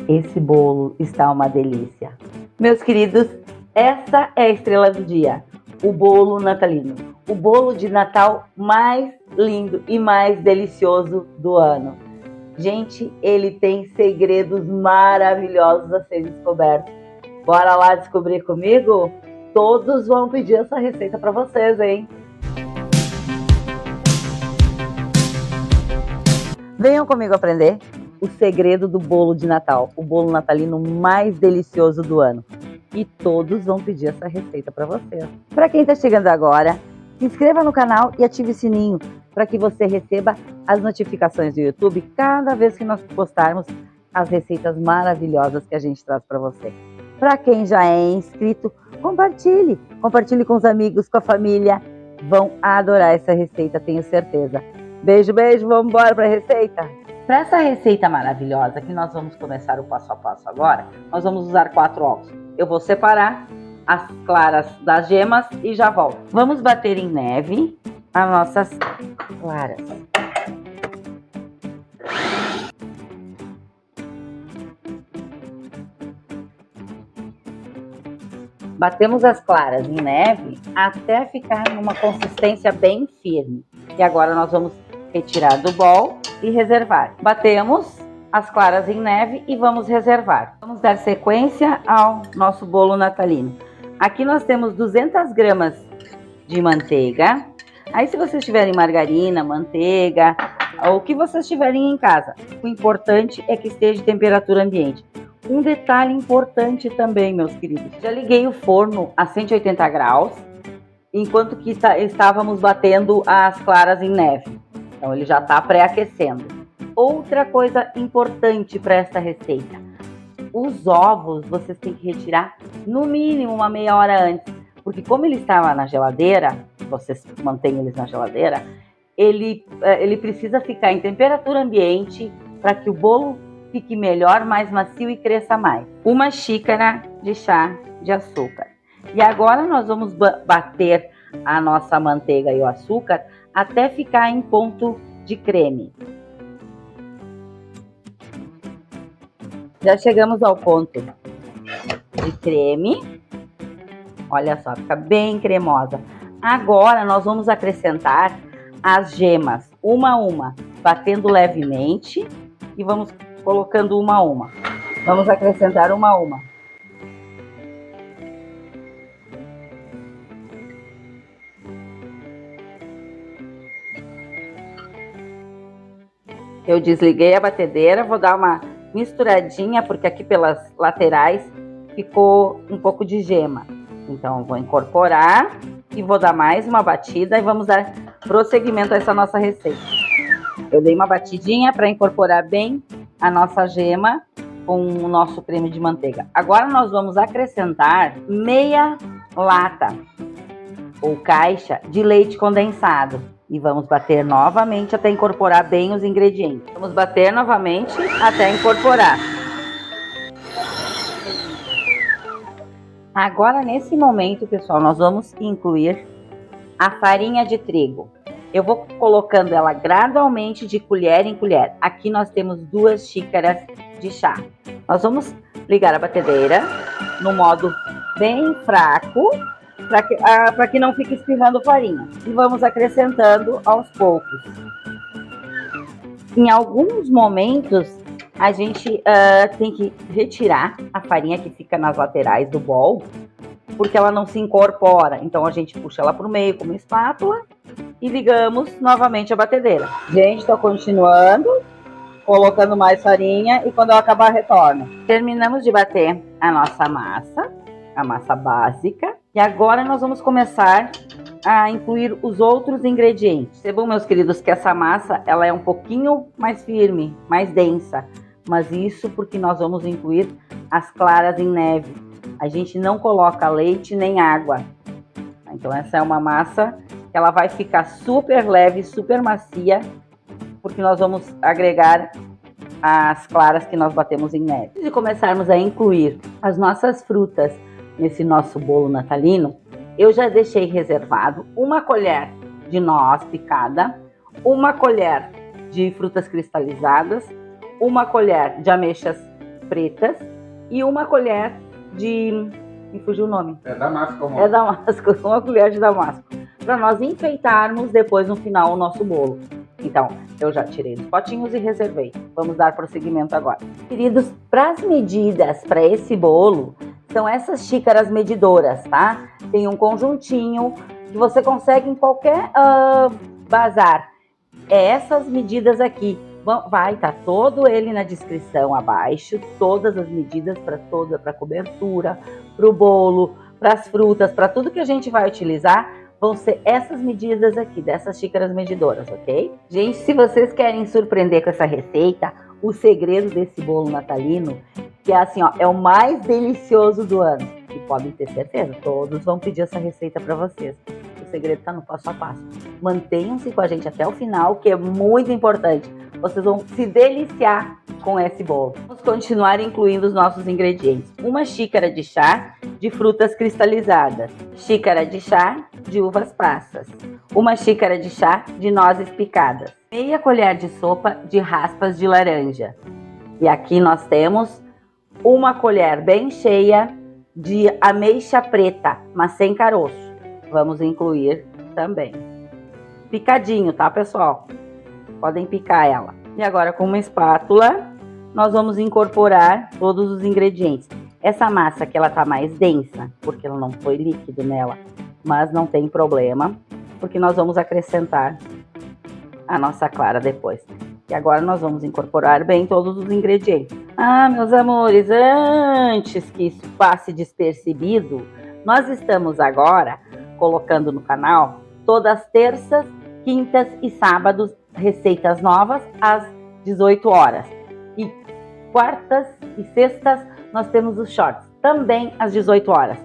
Esse bolo está uma delícia. Meus queridos, essa é a estrela do dia, o bolo natalino. O bolo de Natal mais lindo e mais delicioso do ano. Gente, ele tem segredos maravilhosos a serem descobertos. Bora lá descobrir comigo? Todos vão pedir essa receita para vocês, hein? Venham comigo aprender o segredo do bolo de Natal, o bolo natalino mais delicioso do ano. E todos vão pedir essa receita para vocês. Para quem está chegando agora, se inscreva no canal e ative o sininho para que você receba as notificações do YouTube cada vez que nós postarmos as receitas maravilhosas que a gente traz para você. Para quem já é inscrito, compartilhe com os amigos, com a família. Vão adorar essa receita, tenho certeza. Beijo, beijo, vamos embora para a receita? Para essa receita maravilhosa, que nós vamos começar o passo a passo agora, nós vamos usar 4 ovos. Eu vou separar as claras das gemas e já volto. Vamos bater em neve as nossas claras. Batemos as claras em neve até ficar numa consistência bem firme. E agora nós vamos retirar do bol e reservar. Batemos as claras em neve e vamos reservar. Vamos dar sequência ao nosso bolo natalino. Aqui nós temos 200 gramas de manteiga. Aí se vocês tiverem margarina, manteiga, ou o que vocês tiverem em casa, o importante é que esteja em temperatura ambiente. Um detalhe importante também, meus queridos, já liguei o forno a 180 graus, enquanto que estávamos batendo as claras em neve. Então ele já está pré-aquecendo. Outra coisa importante para essa receita, os ovos vocês têm que retirar no mínimo uma meia hora antes, porque como ele estava na geladeira, vocês mantêm eles na geladeira, ele precisa ficar em temperatura ambiente para que o bolo fique melhor, mais macio e cresça mais. Uma xícara de chá de açúcar. E agora nós vamos bater a nossa manteiga e o açúcar até ficar em ponto de creme. Já chegamos ao ponto de creme. Olha só, fica bem cremosa. Agora nós vamos acrescentar as gemas, uma a uma, batendo levemente e vamos colocando uma a uma. Vamos acrescentar uma a uma. Eu desliguei a batedeira, vou dar uma misturadinha, porque aqui pelas laterais ficou um pouco de gema. Então, eu vou incorporar e vou dar mais uma batida e vamos dar prosseguimento a essa nossa receita. Eu dei uma batidinha para incorporar bem a nossa gema com o nosso creme de manteiga. Agora nós vamos acrescentar meia lata ou caixa de leite condensado. E vamos bater novamente até incorporar bem os ingredientes. Vamos bater novamente até incorporar. Agora, nesse momento, pessoal, nós vamos incluir a farinha de trigo. Eu vou colocando ela gradualmente de colher em colher. Aqui nós temos 2 xícaras de chá. Nós vamos ligar a batedeira no modo bem fraco, para que não fique espirrando farinha. E vamos acrescentando aos poucos. Em alguns momentos, a gente tem que retirar a farinha que fica nas laterais do bol, porque ela não se incorpora. Então a gente puxa ela para o meio com uma espátula e ligamos novamente a batedeira. Gente, estou continuando, colocando mais farinha e quando eu acabar retorno. Terminamos de bater a nossa massa, a massa básica. E agora nós vamos começar a incluir os outros ingredientes. Percebam, meus queridos, que essa massa ela é um pouquinho mais firme, mais densa. Mas isso porque nós vamos incluir as claras em neve. A gente não coloca leite nem água. Então essa é uma massa que ela vai ficar super leve, super macia, porque nós vamos agregar as claras que nós batemos em neve. Antes de começarmos a incluir as nossas frutas nesse nosso bolo natalino, eu já deixei reservado uma colher de noz picada, uma colher de frutas cristalizadas, uma colher de ameixas pretas e uma colher de... me fugiu o nome. É damasco, amor. É damasco, uma colher de damasco. Para nós enfeitarmos depois no final o nosso bolo. Então, eu já tirei dos potinhos e reservei. Vamos dar prosseguimento agora. Queridos, para as medidas para esse bolo, são essas xícaras medidoras, tá? Tem um conjuntinho que você consegue em qualquer bazar. É essas medidas aqui. Vai estar todo ele na descrição abaixo, todas as medidas para cobertura, para o bolo, para as frutas, para tudo que a gente vai utilizar, vão ser essas medidas aqui, dessas xícaras medidoras, ok? Gente, se vocês querem surpreender com essa receita, o segredo desse bolo natalino, que é assim, ó, é o mais delicioso do ano, e podem ter certeza, todos vão pedir essa receita para vocês. O segredo está no passo a passo. Mantenham-se com a gente até o final, que é muito importante. Vocês vão se deliciar com esse bolo. Vamos continuar incluindo os nossos ingredientes. Uma xícara de chá de frutas cristalizadas. Xícara de chá de uvas passas. Uma xícara de chá de nozes picadas. Meia colher de sopa de raspas de laranja. E aqui nós temos uma colher bem cheia de ameixa preta, mas sem caroço. Vamos incluir também. Picadinho, tá, pessoal? Podem picar ela. E agora, com uma espátula, nós vamos incorporar todos os ingredientes. Essa massa aqui, ela tá mais densa, porque ela não foi líquido nela. Mas não tem problema, porque nós vamos acrescentar a nossa clara depois. E agora nós vamos incorporar bem todos os ingredientes. Ah, meus amores, antes que isso passe despercebido, nós estamos agora colocando no canal todas as terças, quintas e sábados receitas novas às 18 horas. E quartas e sextas nós temos os shorts, também às 18 horas.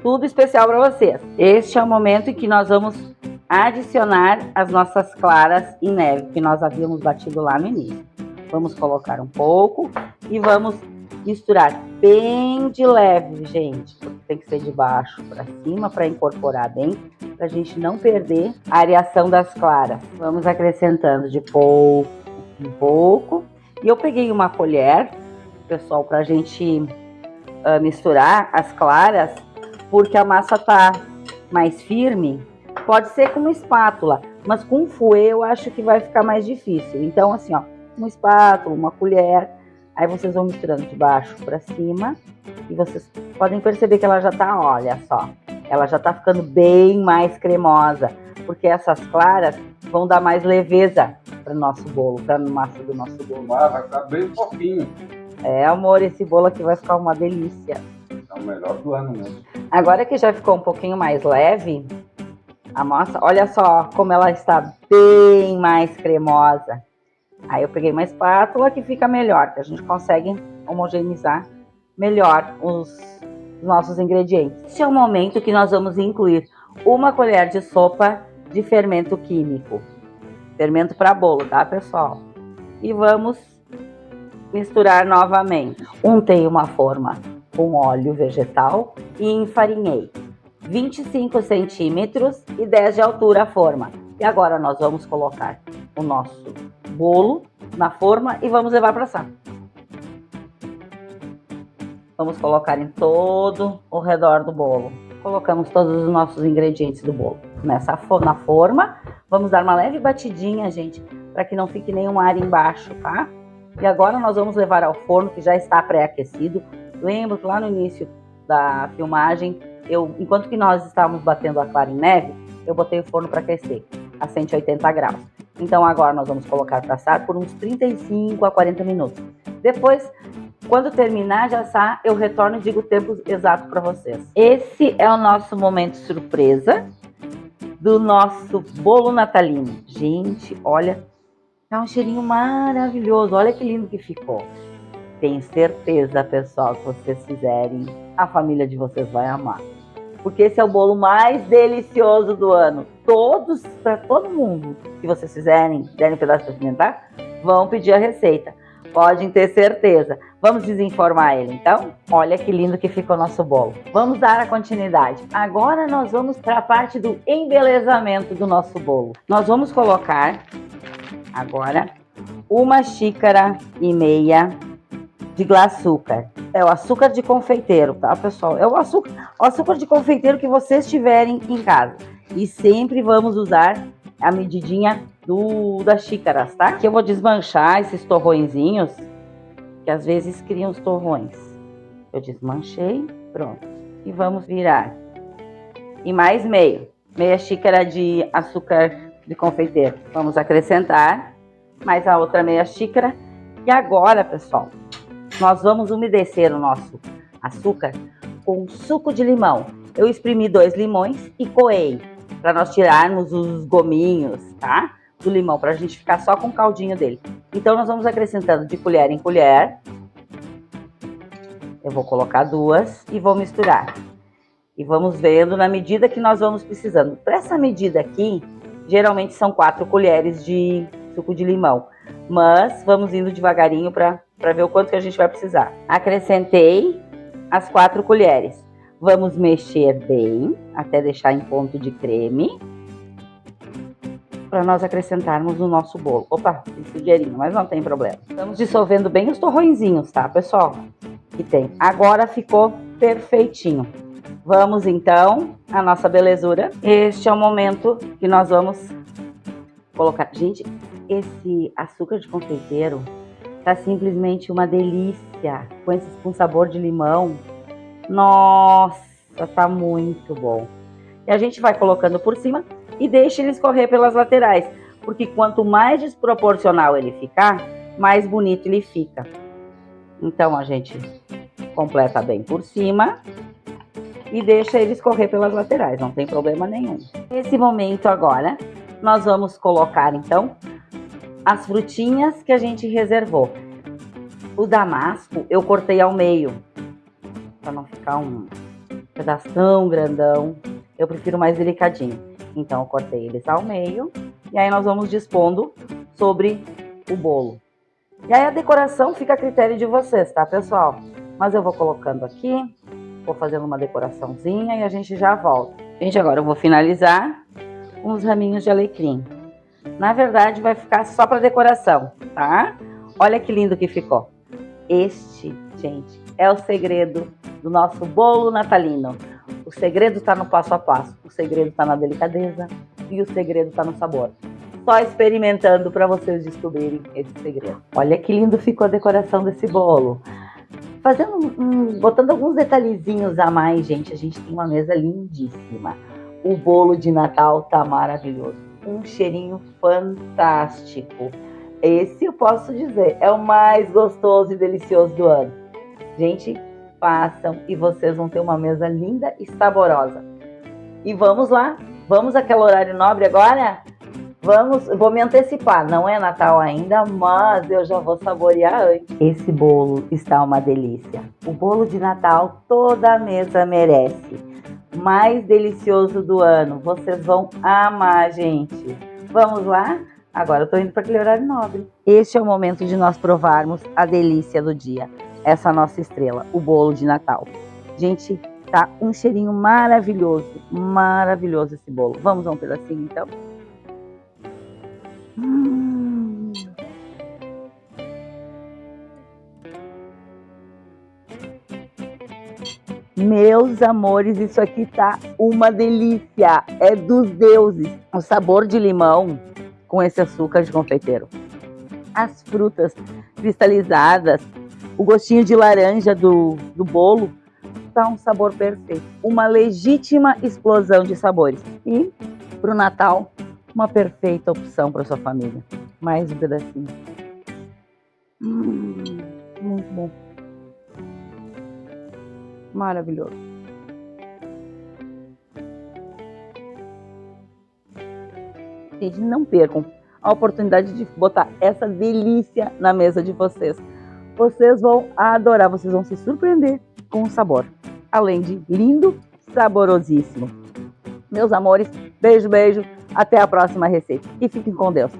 Tudo especial para vocês. Este é o momento em que nós vamos adicionar as nossas claras em neve, que nós havíamos batido lá no início. Vamos colocar um pouco e vamos misturar bem de leve, gente. Tem que ser de baixo para cima para incorporar bem, para a gente não perder a areação das claras. Vamos acrescentando de pouco em pouco. E eu peguei uma colher, pessoal, para a gente misturar as claras, porque a massa tá mais firme. Pode ser com uma espátula, mas com fouet eu acho que vai ficar mais difícil. Então, assim, ó, uma espátula, uma colher, aí vocês vão misturando de baixo para cima e vocês podem perceber que ela já tá, olha só, ela já tá ficando bem mais cremosa, porque essas claras vão dar mais leveza para o nosso bolo, para a massa do nosso bolo. Vai ficar bem fofinho. É, amor, esse bolo aqui vai ficar uma delícia. É o melhor do ano mesmo. Agora que já ficou um pouquinho mais leve, a massa, olha só como ela está bem mais cremosa. Aí eu peguei uma espátula que fica melhor, que a gente consegue homogeneizar melhor os nossos ingredientes. Esse é o momento que nós vamos incluir uma colher de sopa de fermento químico. Fermento para bolo, tá, pessoal? E vamos misturar novamente. Untei uma forma com óleo vegetal e enfarinhei. 25 centímetros e 10 de altura a forma. E agora nós vamos colocar o nosso bolo na forma e vamos levar para assar. Vamos colocar em todo o redor do bolo. Colocamos todos os nossos ingredientes do bolo na forma. Vamos dar uma leve batidinha, gente, para que não fique nenhum ar embaixo, tá? E agora nós vamos levar ao forno, que já está pré-aquecido. Lembro que lá no início da filmagem, enquanto que nós estávamos batendo a clara em neve, eu botei o forno para aquecer a 180 graus. Então agora nós vamos colocar para assar por uns 35 a 40 minutos. Depois, quando terminar de assar, eu retorno e digo o tempo exato para vocês. Esse é o nosso momento surpresa do nosso bolo natalino. Gente, olha, tá um cheirinho maravilhoso. Olha que lindo que ficou. Tenho certeza, pessoal, que vocês fizerem, a família de vocês vai amar. Porque esse é o bolo mais delicioso do ano. Para todo mundo que vocês fizerem, derem um pedaço para experimentar, vão pedir a receita. Podem ter certeza. Vamos desenformar ele, então? Olha que lindo que ficou o nosso bolo. Vamos dar a continuidade. Agora nós vamos para a parte do embelezamento do nosso bolo. Nós vamos colocar agora 1,5 xícaras de de glaçúcar. É o açúcar de confeiteiro, tá, pessoal? É o açúcar de confeiteiro que vocês tiverem em casa. E sempre vamos usar a medidinha das xícaras, tá? Aqui eu vou desmanchar esses torrõezinhos, que às vezes criam os torrões. Eu desmanchei, pronto. E vamos virar. E mais meia xícara de açúcar de confeiteiro. Vamos acrescentar mais a outra meia xícara. E agora, pessoal, nós vamos umedecer o nosso açúcar com suco de limão. Eu exprimi 2 limões e coei, para nós tirarmos os gominhos, tá? Do limão, para a gente ficar só com o caldinho dele. Então, nós vamos acrescentando de colher em colher. Eu vou colocar 2 e vou misturar. E vamos vendo na medida que nós vamos precisando. Para essa medida aqui, geralmente são 4 colheres de suco de limão. Mas vamos indo devagarinho para ver o quanto que a gente vai precisar. Acrescentei as 4 colheres. Vamos mexer bem até deixar em ponto de creme. Para nós acrescentarmos no nosso bolo. Opa, tem sujeirinho, mas não tem problema. Estamos dissolvendo bem os torrõezinhos, tá, pessoal? Que tem. Agora ficou perfeitinho. Vamos então à nossa belezura. Este é o momento que nós vamos colocar. Gente, esse açúcar de confeiteiro tá simplesmente uma delícia. Com sabor de limão. Nossa, tá muito bom. E a gente vai colocando por cima e deixa ele escorrer pelas laterais. Porque quanto mais desproporcional ele ficar, mais bonito ele fica. Então a gente completa bem por cima e deixa ele escorrer pelas laterais, não tem problema nenhum. Nesse momento agora, nós vamos colocar então as frutinhas que a gente reservou. O damasco eu cortei ao meio, para não ficar um pedaço tão grandão, eu prefiro mais delicadinho. Então eu cortei eles ao meio e aí nós vamos dispondo sobre o bolo. E aí a decoração fica a critério de vocês, tá, pessoal? Mas eu vou colocando aqui, vou fazendo uma decoraçãozinha e a gente já volta. Gente, agora eu vou finalizar com os raminhos de alecrim. Na verdade, vai ficar só para decoração, tá? Olha que lindo que ficou. Este, gente, é o segredo do nosso bolo natalino. O segredo está no passo a passo, o segredo está na delicadeza e o segredo está no sabor. Só experimentando para vocês descobrirem esse segredo. Olha que lindo ficou a decoração desse bolo. Botando alguns detalhezinhos a mais, gente, a gente tem uma mesa lindíssima. O bolo de Natal tá maravilhoso. Um cheirinho fantástico. Esse eu posso dizer, é o mais gostoso e delicioso do ano. Gente, façam e vocês vão ter uma mesa linda e saborosa. E vamos lá, vamos àquele horário nobre agora? Vamos, vou me antecipar, não é Natal ainda, mas eu já vou saborear antes. Esse bolo está uma delícia. O bolo de Natal toda a mesa merece. Mais delicioso do ano, vocês vão amar, gente. Vamos lá? Agora eu tô indo para aquele horário nobre. Este é o momento de nós provarmos a delícia do dia. Essa nossa estrela, o bolo de Natal. Gente, tá um cheirinho maravilhoso, maravilhoso esse bolo. Vamos a um pedacinho então? Meus amores, isso aqui tá uma delícia, é dos deuses. O sabor de limão com esse açúcar de confeiteiro, as frutas cristalizadas, o gostinho de laranja do bolo, tá um sabor perfeito. Uma legítima explosão de sabores. E pro Natal, uma perfeita opção para sua família. Mais um pedacinho. Muito bom. Maravilhoso. Gente, não percam a oportunidade de botar essa delícia na mesa de vocês. Vocês vão adorar, vocês vão se surpreender com o sabor. Além de lindo, saborosíssimo. Meus amores, beijo, beijo. Até a próxima receita. E fiquem com Deus.